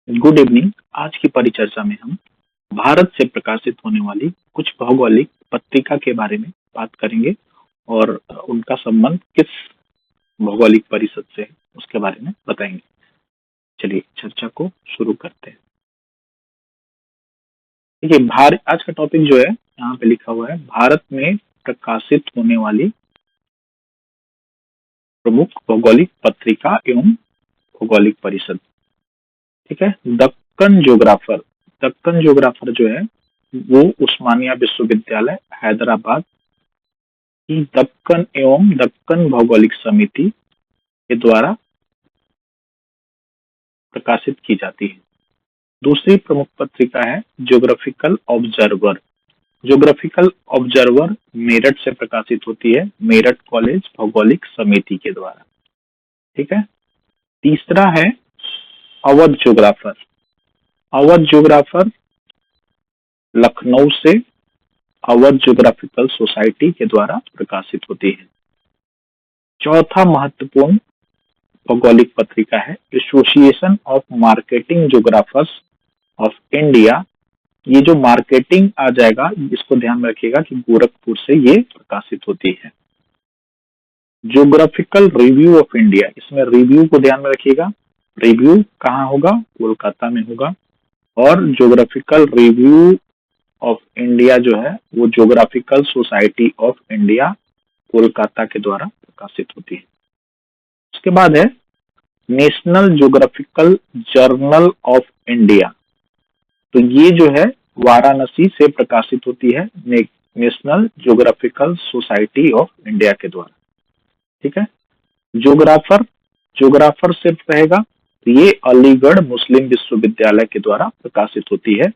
Good evening. आज की परिचर्चा में हम भारत से प्रकाशित होने वाली कुछ भौगोलिक पत्रिका के बारे में बात करेंगे और उनका संबंध किस भौगोलिक परिषद से है उसके बारे में बताएंगे। चलिए चर्चा को शुरू करते हैं। देखिए, भारत आज का टॉपिक जो है यहाँ पे लिखा हुआ है, भारत में प्रकाशित होने वाली प्रमुख भौगोलिक पत्रिका एवं भौगोलिक परिषद। ठीक है। दक्कन जोग्राफर जो है वो उस्मानिया विश्वविद्यालय हैदराबाद की दक्कन एवं दक्कन भौगोलिक समिति के द्वारा प्रकाशित की जाती है। दूसरी प्रमुख पत्रिका है geographical observer. Geographical observer Meerut से प्रकाशित होती है, मेरठ कॉलेज भौगोलिक समिति के द्वारा। ठीक है। तीसरा है अवध ज्योग्राफर। अवध ज्योग्राफर लखनऊ से अवध ज्योग्राफिकल सोसाइटी के द्वारा प्रकाशित होती है। चौथा महत्वपूर्ण भौगोलिक पत्रिका है association of marketing geographers of India. ये जो मार्केटिंग आ जाएगा इसको ध्यान में रखिएगा कि गोरखपुर से ये प्रकाशित होती है। ज्योग्राफिकल रिव्यू ऑफ इंडिया, इसमें रिव्यू को ध्यान में रखिएगा। रिव्यू कहाँ होगा? कोलकाता में होगा। और ज्योग्राफिकल रिव्यू ऑफ इंडिया जो है वो geographical society of India Kolkata के द्वारा प्रकाशित होती है। उसके बाद है national geographical journal of India. तो ये जो है वाराणसी से प्रकाशित होती है, national geographical society of India के द्वारा। ठीक है। ज्योग्राफर ज्योग्राफर सिर्फ रहेगा तो ये अलीगढ़ मुस्लिम विश्वविद्यालय के द्वारा प्रकाशित होती है।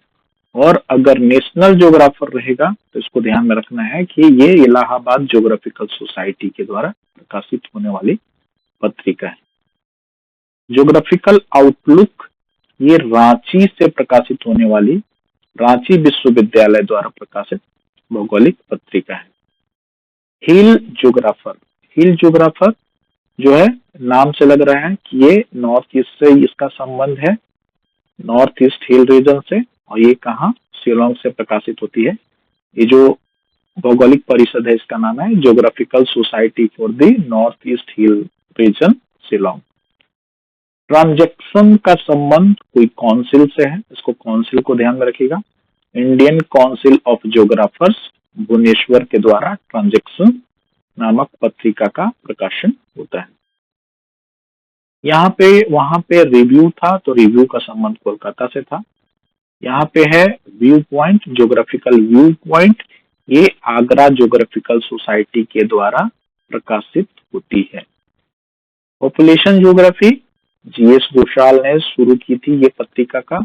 और अगर नेशनल ज्योग्राफर रहेगा तो इसको ध्यान में रखना है कि ये इलाहाबाद ज्योग्राफिकल सोसाइटी के द्वारा प्रकाशित होने वाली पत्रिका है। ज्योग्राफिकल आउटलुक ये रांची से प्रकाशित होने वाली रांची विश्वविद्यालय द्वारा प्रकाशित भौगोलिक पत्रिका है। हिल ज्योग्राफर हिल ज्योग्राफर जो है नाम से लग रहा है कि ये नॉर्थ ईस्ट से इसका संबंध है, नॉर्थ ईस्ट हिल रीजन से। और ये कहाँ? शिलोंग से प्रकाशित होती है। ये जो भौगोलिक परिषद है इसका नाम है geographical society for the north east hill region Shillong. Transaction का संबंध कोई काउंसिल से है, इसको काउंसिल को ध्यान में रखिएगा। Indian council of geographers Bhubaneswar के द्वारा ट्रांजैक्शन नामक पत्रिका का प्रकाशन होता है। यहाँ पे वहां पे रिव्यू था तो रिव्यू का संबंध कोलकाता से था। यहाँ पे है view point, geographical view point, ये आगरा ज्योग्राफिकल सोसाइटी के द्वारा प्रकाशित होती है। पॉपुलेशन ज्योग्राफी जीएस घोषाल ने शुरू की थी ये पत्रिका का।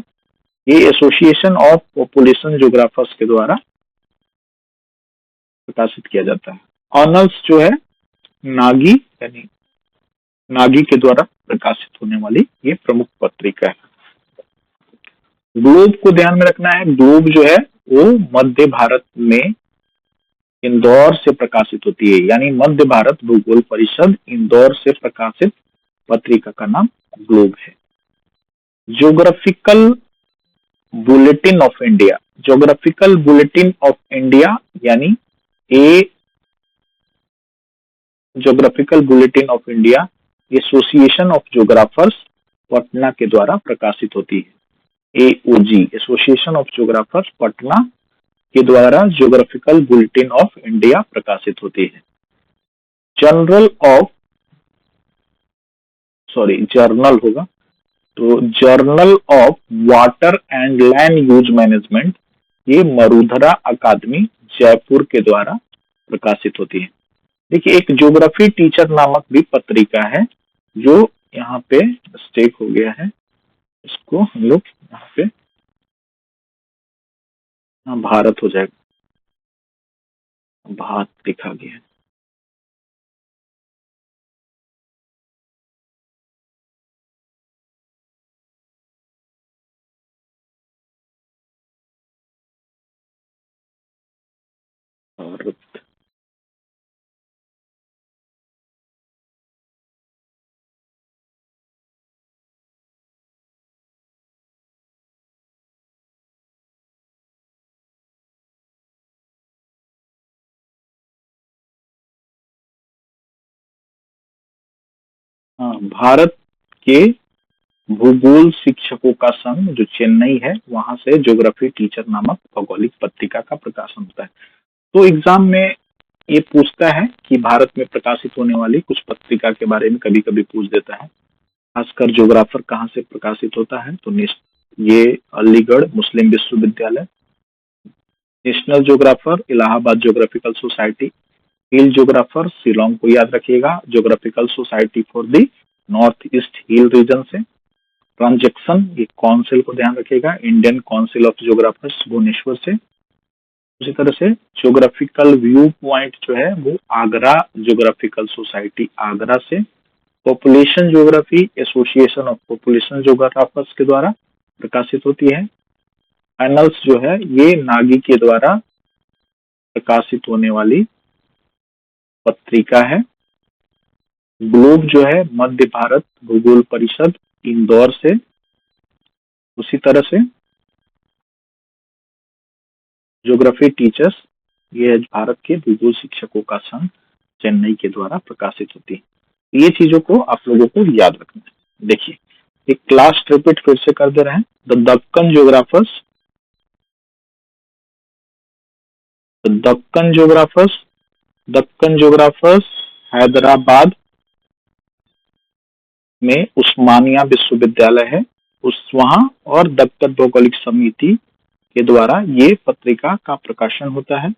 ये एसोसिएशन ऑफ पॉपुलेशन ज्योग्राफर्स के द्वारा प्रकाशित किया जाता है। ऑनर्स जो है नागी यानी नागी के द्वारा प्रकाशित होने वाली ये प्रमुख पत्रिका है। ग्लोब को ध्यान में रखना है। ग्लोब जो है वो मध्य भारत में इंदौर से प्रकाशित होती है, यानी मध्य भारत भूगोल परिषद इंदौर से प्रकाशित पत्रिका का नाम ग्लोब है। Geographical bulletin of India, geographical bulletin of India यानी a geographical bulletin of India association of geographers Patna के द्वारा प्रकाशित होती है। AOG association of geographers Patna के द्वारा ज्योग्राफिकल बुलेटिन ऑफ इंडिया प्रकाशित होती है। जनरल ऑफ जर्नल होगा तो journal of water and land use management ये मरुधरा अकादमी जयपुर के द्वारा प्रकाशित होती है। देखिए, एक ज्योग्राफी टीचर नामक भी पत्रिका है जो यहाँ पे मिस्टेक हो गया है, इसको हम लोग यहाँ पे भारत हो जाएगा, भारत लिखा गया है। भारत हाँ, भारत के भूगोल शिक्षकों का संघ जो चेन्नई है वहां से ज्योग्राफी टीचर नामक भौगोलिक पत्रिका का प्रकाशन होता है। तो एग्जाम में ये पूछता है कि भारत में प्रकाशित होने वाली कुछ पत्रिका के बारे में कभी कभी पूछ देता है। खासकर ज्योग्राफर कहाँ से प्रकाशित होता है, तो ये अलीगढ़ मुस्लिम विश्वविद्यालय। National geographer Allahabad geographical society. Hill geographer Shillong को याद रखिएगा, geographical society for the north east hill region से। ट्रांजेक्शन ये काउंसिल को ध्यान रखिएगा, Indian council of geographers Bhubaneswar से। उसी तरह से ज्योग्राफिकल व्यू पॉइंट जो है वो आगरा ज्योग्राफिकल सोसाइटी आगरा से। Population geography association of population geographers के द्वारा प्रकाशित होती है। एनल्स जो है ये नागी के द्वारा प्रकाशित होने वाली पत्रिका है। ग्लोब जो है मध्य भारत भूगोल परिषद इंदौर से। उसी तरह से ज्योग्राफी टीचर्स ये भारत के भूगोल शिक्षकों का संघ चेन्नई के द्वारा प्रकाशित होती है। ये चीजों को आप लोगों को याद रखना है। देखिए एक क्लास रिपीट फिर से कर दे रहे हैं। द दक्कन ज्योग्राफर्स, दक्कन ज्योग्राफर्स, दक्कन ज्योग्राफर्स हैदराबाद में उस्मानिया विश्वविद्यालय है उस वहां, और दक्कन भौगोलिक समिति के द्वारा ये पत्रिका का प्रकाशन होता है।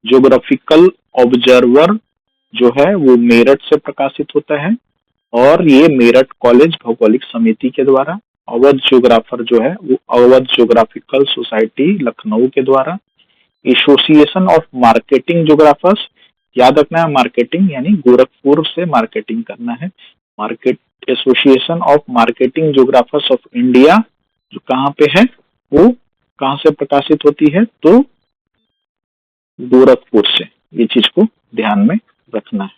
ज्योग्राफिकल ऑब्जर्वर जो है वो मेरठ से प्रकाशित होता है, और ये मेरठ कॉलेज भौगोलिक समिति के द्वारा। अवध ज्योग्राफर जो है वो अवध ज्योग्राफिकल सोसाइटी लखनऊ के द्वारा। एसोसिएशन ऑफ मार्केटिंग ज्योग्राफर्स, याद रखना है मार्केटिंग यानी गोरखपुर से मार्केटिंग करना है। Market association of marketing geographers of India जो कहाँ पे है, वो कहाँ से प्रकाशित होती है, तो गोरखपुर से। ये चीज को ध्यान में रखना है।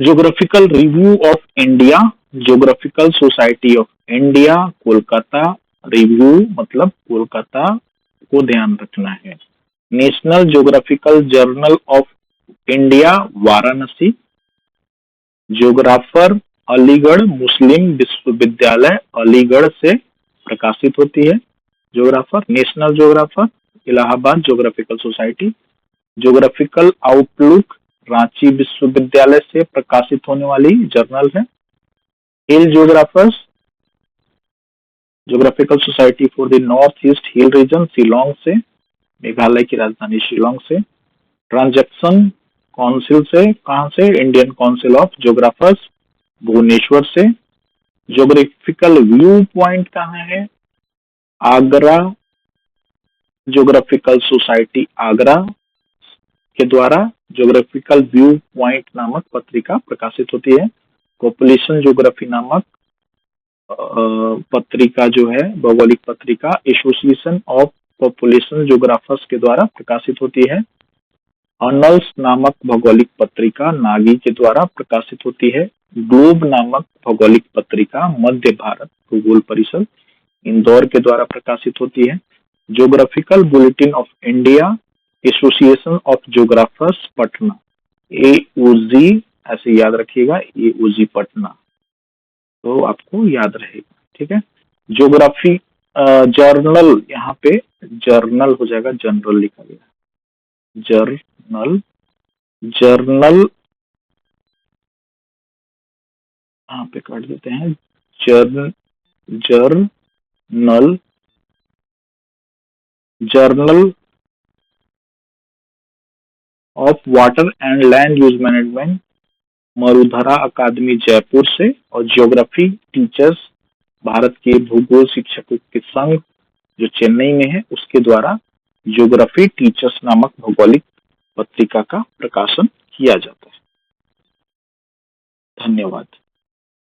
Geographical review of India, geographical society of India Kolkata, review मतलब कोलकाता को ध्यान रखना है। National geographical journal of India Varanasi. Geographer Aligarh Muslim विश्वविद्यालय अलीगढ़ से प्रकाशित होती है। Geographer national geographer Allahabad geographical society. Geographical outlook Ranchi विश्वविद्यालय से प्रकाशित होने वाली जर्नल है। Hill geographers geographical society for the north east hill region Shillong से, मेघालय की राजधानी शिलोंग से। ट्रांजेक्शन काउंसिल से, कहां से, Indian council of geographers Bhubaneswar से। ज्योग्राफिकल व्यू पॉइंट कहाँ है, आगरा ज्योग्राफिकल सोसाइटी आगरा के द्वारा ज्योग्राफिकल व्यू पॉइंट नामक पत्रिका प्रकाशित होती है। पॉपुलेशन ज्योग्राफी नामक पत्रिका जो है भौगोलिक पत्रिका एसोसिएशन ऑफ पॉपुलेशन ज्योग्राफर्स के द्वारा प्रकाशित होती है। अनल्स नामक भौगोलिक पत्रिका नागी के द्वारा प्रकाशित होती है। ग्लोब नामक भौगोलिक पत्रिका मध्य भारत भूगोल परिषद इंदौर के द्वारा प्रकाशित होती है। Geographical bulletin of India association of geographers Patna, AOG ऐसे याद रखिएगा, AOG पटना, तो आपको याद रहेगा। ठीक है। ज्योग्राफी जर्नल, यहाँ पे जर्नल हो जाएगा, जनरल लिखा गया, जर्नल, जर्नल यहाँ पे काट देते हैं, journal, journal of water and land use management Marudhara Academy Jaipur से। और ज्योग्राफी टीचर्स भारत के भूगोल शिक्षकों के संघ जो चेन्नई में है उसके द्वारा ज्योग्राफी टीचर्स नामक भौगोलिक पत्रिका का प्रकाशन किया जाता है। धन्यवाद।